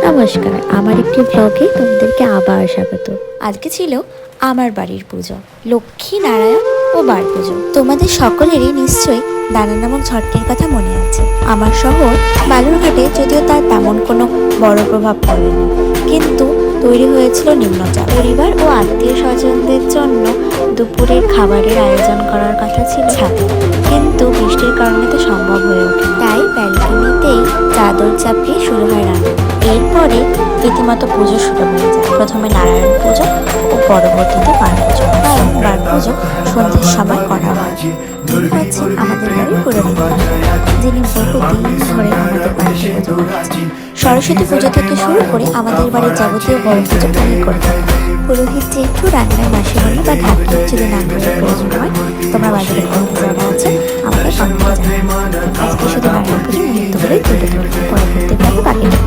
নমস্কার, আমার একটি ব্লগে তোমাদেরকে আবার স্বাগত। আজকে ছিল আমার বাড়ির পুজো, লক্ষ্মী নারায়ণ ও বার পুজো। তোমাদের সকলেরই নিশ্চয়ই দানা নামক ঝড়টির কথা মনে আছে। আমার শহর বালুরঘাটে যদিও তার তেমন কোনো বড় প্রভাব পড়েনি, কিন্তু তৈরি হয়েছিল নিম্নচাপ। পরিবার ও আত্মীয় স্বজনদের জন্য দুপুরের খাবারের আয়োজন করার কথা ছিল ছাদে, কিন্তু বৃষ্টির কারণে তো সম্ভব হয়ে ওঠে। তাই ব্যালকনিতেই চাদর চাপিয়ে শুরু হয় রান্না। এরপরে রীতিমতো পুজো শুরু হয়ে যায়। প্রথমে নারায়ণ পুজো ও পরবর্তীতে বার পুজো। কারণ বার পুজো সন্ধ্যের সময় করা হয়। তিনি হচ্ছেন আমাদের বাড়ির পুরোহিত, যিনি বহুদিন ধরে আমাদের বাড়িতে পুজো করেছেন। সরস্বতী পুজো থেকে শুরু করে আমাদের বাড়ির যাবতীয় বড় পুজো তিনি করে থাকেন। পুরোহিত যেহেতু রান্নার মাসিমণি বা ঢাকি যদি নারকেলের প্রয়োজন হয়, তোমরা বাজারে কিনতে যারা আছে আমাদের সঙ্গে জানাবে। আজকে শুধু নারায়ণ পুজোর মুহূর্তগুলোই তুলে ধরবো, পরবর্তীকালে বাকিটা